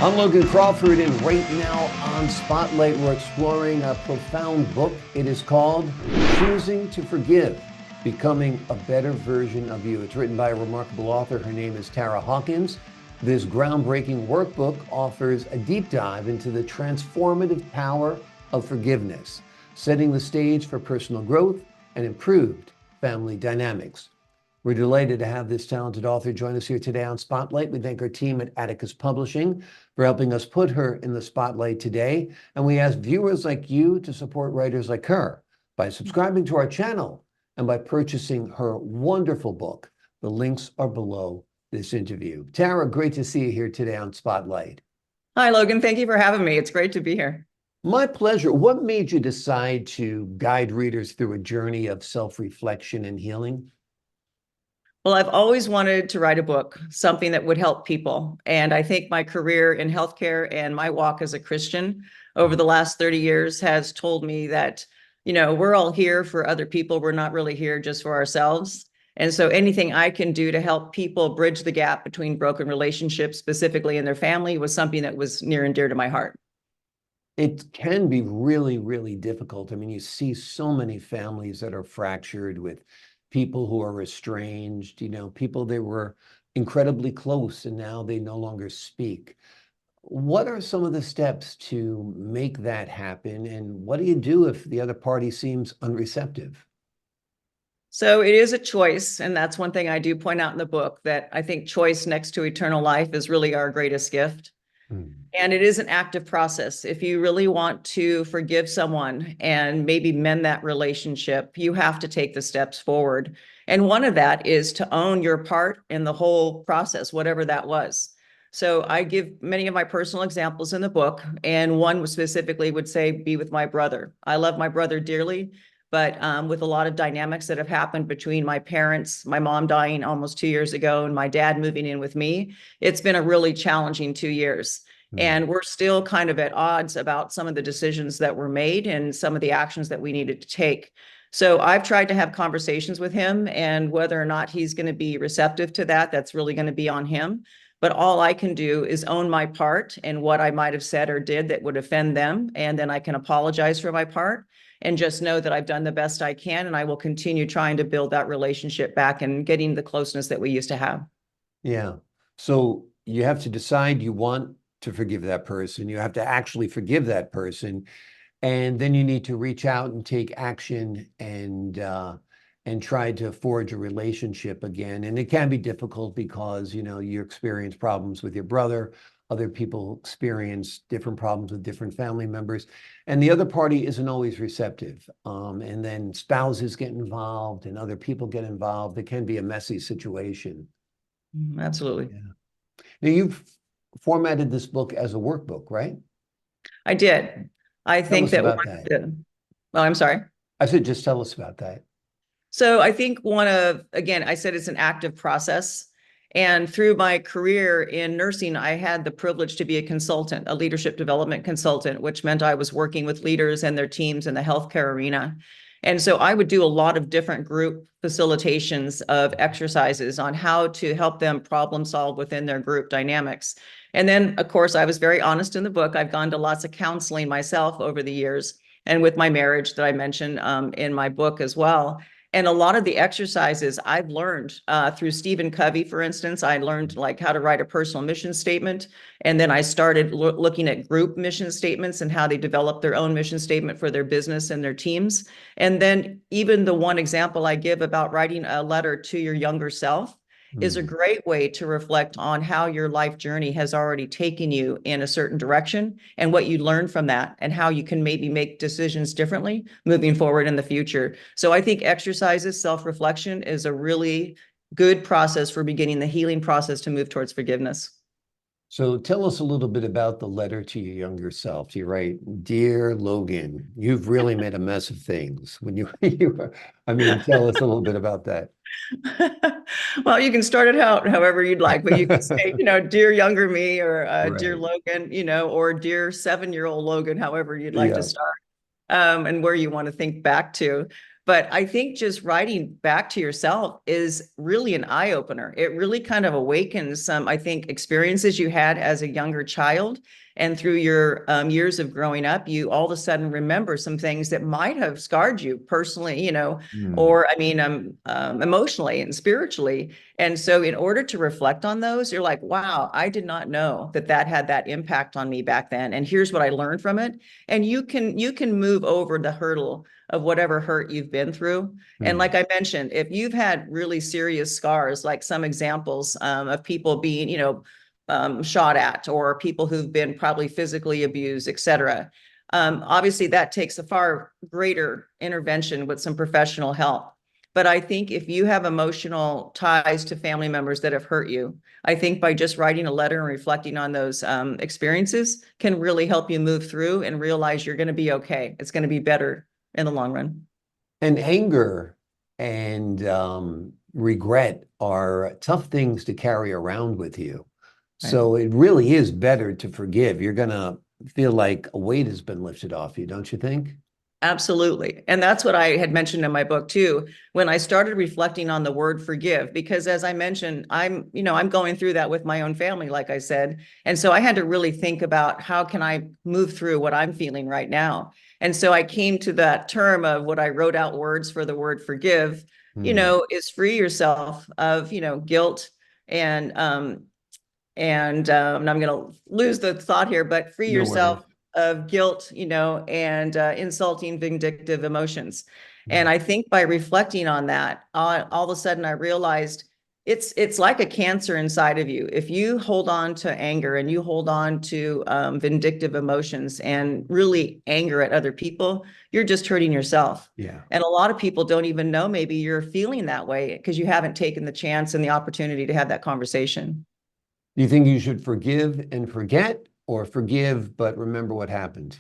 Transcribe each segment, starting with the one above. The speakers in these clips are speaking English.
I'm Logan Crawford, and right now on Spotlight, we're exploring a profound book. It is called Choosing to Forgive, Becoming a Better Version of You. It's written by a remarkable author. Her name is Tara Hawkins. This groundbreaking workbook offers a deep dive into the transformative power of forgiveness, setting the stage for personal growth and improved family dynamics. We're delighted to have this talented author join us here today on Spotlight. We thank our team at Atticus Publishing for helping us put her in the spotlight today. And we ask viewers like you to support writers like her by subscribing to our channel and by purchasing her wonderful book. The links are below this interview. Tara, great to see you here today on Spotlight. Hi, Logan. Thank you for having me. It's great to be here. My pleasure. What made you decide to guide readers through a journey of self-reflection and healing? Well, I've always wanted to write a book, something that would help people. And I think my career in healthcare and my walk as a Christian over the last 30 years has told me that, we're all here for other people. We're not really here just for ourselves. And so anything I can do to help people bridge the gap between broken relationships, specifically in their family, was something that was near and dear to my heart. It can be really, really difficult. I mean, you see so many families that are fractured with people who are estranged, people they were incredibly close and now they no longer speak. What are some of the steps to make that happen? And what do you do if the other party seems unreceptive? So it is a choice. And that's one thing I do point out in the book, that I think choice next to eternal life is really our greatest gift. And it is an active process. If you really want to forgive someone and maybe mend that relationship, you have to take the steps forward. And one of that is to own your part in the whole process, whatever that was. So I give many of my personal examples in the book, and one specifically would say, be with my brother. I love my brother dearly, but with a lot of dynamics that have happened between my parents, my mom dying almost 2 years ago, and my dad moving in with me, it's been a really challenging 2 years. And we're still kind of at odds about some of the decisions that were made and some of the actions that we needed to take. So I've tried to have conversations with him, and whether or not he's going to be receptive to that, that's really going to be on him. But all I can do is own my part and what I might have said or did that would offend them. And then I can apologize for my part and just know that I've done the best I can. And I will continue trying to build that relationship back and getting the closeness that we used to have. Yeah. So you have to decide you want to forgive that person. You have to actually forgive that person. And then you need to reach out and take action and try to forge a relationship again. And it can be difficult because, you experience problems with your brother. Other people experience different problems with different family members. And the other party isn't always receptive. And then spouses get involved and other people get involved. It can be a messy situation. Absolutely. Yeah. Now, you've formatted this book as a workbook, right? I did. I think that about that. Oh, I'm sorry. I said, just tell us about that. So I think again, I said it's an active process. And through my career in nursing, I had the privilege to be a consultant, a leadership development consultant, which meant I was working with leaders and their teams in the healthcare arena. And so I would do a lot of different group facilitations of exercises on how to help them problem solve within their group dynamics. And then, of course, I was very honest in the book. I've gone to lots of counseling myself over the years, and with my marriage that I mentioned in my book as well. And a lot of the exercises I've learned through Stephen Covey, for instance. I learned like how to write a personal mission statement. And then I started looking at group mission statements and how they develop their own mission statement for their business and their teams. And then even the one example I give about writing a letter to your younger self is a great way to reflect on how your life journey has already taken you in a certain direction and what you learned from that and how you can maybe make decisions differently moving forward in the future. So I think exercises, self-reflection is a really good process for beginning the healing process to move towards forgiveness. So tell us a little bit about the letter to your younger self. You write, "Dear Logan, you've really made a mess of things." When tell us a little bit about that. Well, you can start it out however you'd like, but you can say, dear younger me, or dear Right. Logan, or dear 7-year-old Logan, however you'd like to Yeah. start, and where you want to think back to. But I think just writing back to yourself is really an eye opener. It really kind of awakens some, I think, experiences you had as a younger child. And through your years of growing up, you all of a sudden remember some things that might have scarred you personally, Hmm. or I mean, emotionally and spiritually. And so in order to reflect on those, you're like, wow, I did not know that that had that impact on me back then. And here's what I learned from it. And you can move over the hurdle of whatever hurt you've been through. And Hmm. like I mentioned, if you've had really serious scars, like some examples of people being, shot at, or people who've been probably physically abused, et cetera. Obviously, that takes a far greater intervention with some professional help. But I think if you have emotional ties to family members that have hurt you, I think by just writing a letter and reflecting on those experiences can really help you move through and realize you're going to be okay. It's going to be better in the long run. And anger and regret are tough things to carry around with you. Right. So it really is better to forgive. You're going to feel like a weight has been lifted off you, don't you think? Absolutely. And that's what I had mentioned in my book too, when I started reflecting on the word forgive, because as I mentioned, I'm going through that with my own family, like I said. And so I had to really think about how can I move through what I'm feeling right now. And so I came to that term of what I wrote out words for the word forgive, Hmm. is free yourself of, guilt and I'm going to lose the thought here, but free No yourself worries. of guilt, and insulting, vindictive emotions. And I think by reflecting on that, all of a sudden I realized it's like a cancer inside of you. If you hold on to anger and you hold on to vindictive emotions and really anger at other people, you're just hurting yourself. Yeah. And a lot of people don't even know maybe you're feeling that way because you haven't taken the chance and the opportunity to have that conversation. Do you think you should forgive and forget, or forgive but remember what happened?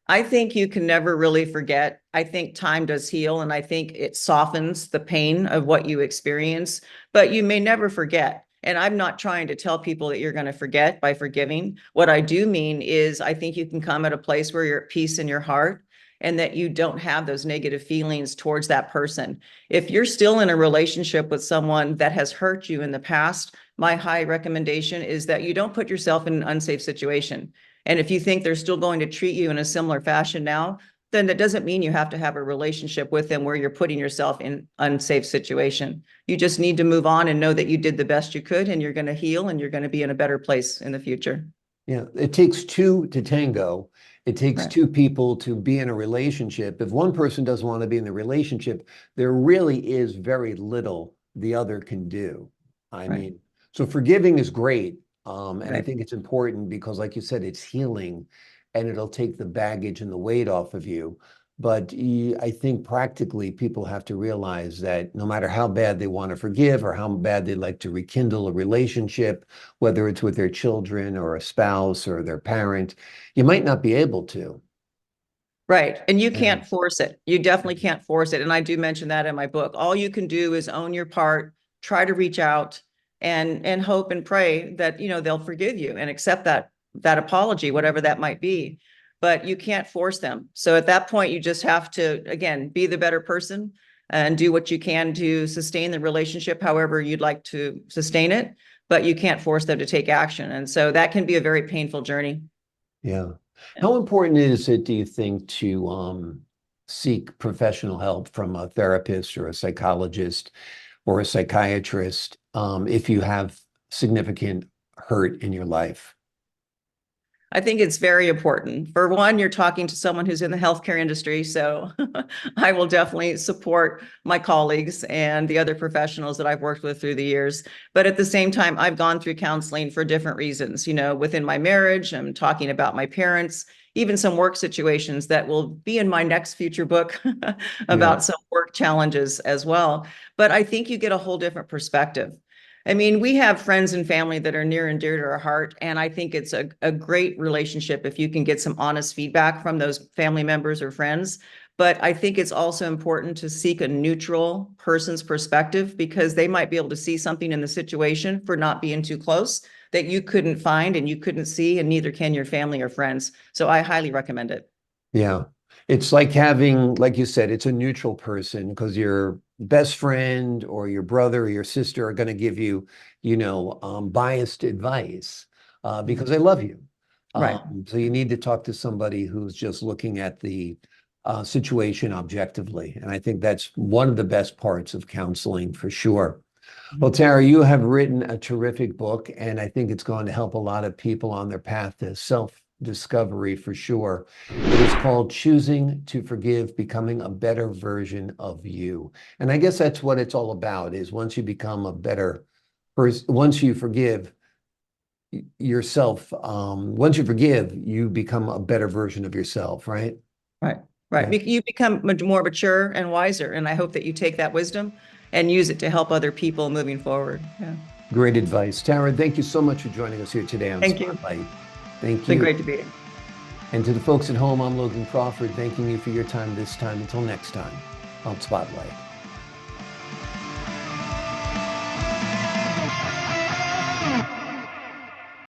I think you can never really forget. I think time does heal, and I think it softens the pain of what you experience, but you may never forget. And I'm not trying to tell people that you're going to forget by forgiving. What I do mean is, I think you can come at a place where you're at peace in your heart and that you don't have those negative feelings towards that person. If you're still in a relationship with someone that has hurt you in the past, my high recommendation is that you don't put yourself in an unsafe situation. And if you think they're still going to treat you in a similar fashion now, then that doesn't mean you have to have a relationship with them where you're putting yourself in unsafe situation. You just need to move on and know that you did the best you could and you're going to heal and you're going to be in a better place in the future. Yeah, it takes two to tango. It takes Right. two people to be in a relationship. If one person doesn't want to be in the relationship, there really is very little the other can do. I Right. mean, so forgiving is great. And I Right. think it's important because, like you said, it's healing and it'll take the baggage and the weight off of you. But I think practically people have to realize that no matter how bad they want to forgive or how bad they'd like to rekindle a relationship, whether it's with their children or a spouse or their parent, you might not be able to. Right. And you And can't force it. You definitely can't force it. And I do mention that in my book. All you can do is own your part, try to reach out and hope and pray that, they'll forgive you and accept that apology, whatever that might be. But you can't force them. So at that point, you just have to, again, be the better person and do what you can to sustain the relationship, however you'd like to sustain it. But you can't force them to take action. And so that can be a very painful journey. yeah. Yeah. How important is it, do you think, to seek professional help from a therapist or a psychologist or a psychiatrist if you have significant hurt in your life? I think it's very important. For one, you're talking to someone who's in the healthcare industry. So I will definitely support my colleagues and the other professionals that I've worked with through the years. But at the same time, I've gone through counseling for different reasons. Within my marriage, I'm talking about my parents, even some work situations that will be in my next future book Yeah. about some work challenges as well. But I think you get a whole different perspective. I mean, we have friends and family that are near and dear to our heart. And I think it's a great relationship if you can get some honest feedback from those family members or friends. But I think it's also important to seek a neutral person's perspective because they might be able to see something in the situation for not being too close that you couldn't find and you couldn't see, and neither can your family or friends. So I highly recommend it. Yeah. It's like having, like you said, it's a neutral person because your best friend or your brother or your sister are going to give you, biased advice because they love you. Right. So you need to talk to somebody who's just looking at the situation objectively. And I think that's one of the best parts of counseling for sure. Well, Tara, you have written a terrific book, and I think it's going to help a lot of people on their path to self-discovery for sure. It is called Choosing to Forgive, Becoming a Better Version of You. And I guess that's what it's all about, is once you become a better person, once you forgive yourself, once you forgive, you become a better version of yourself, right? Right. Right. Yeah. You become much more mature and wiser. And I hope that you take that wisdom and use it to help other people moving forward. Yeah. Great advice. Tara, thank you so much for joining us here today on Thank you. Spotlight. Thank It's been you. great to be here. And to the folks at home, I'm Logan Crawford, thanking you for your time this time. Until next time on Spotlight.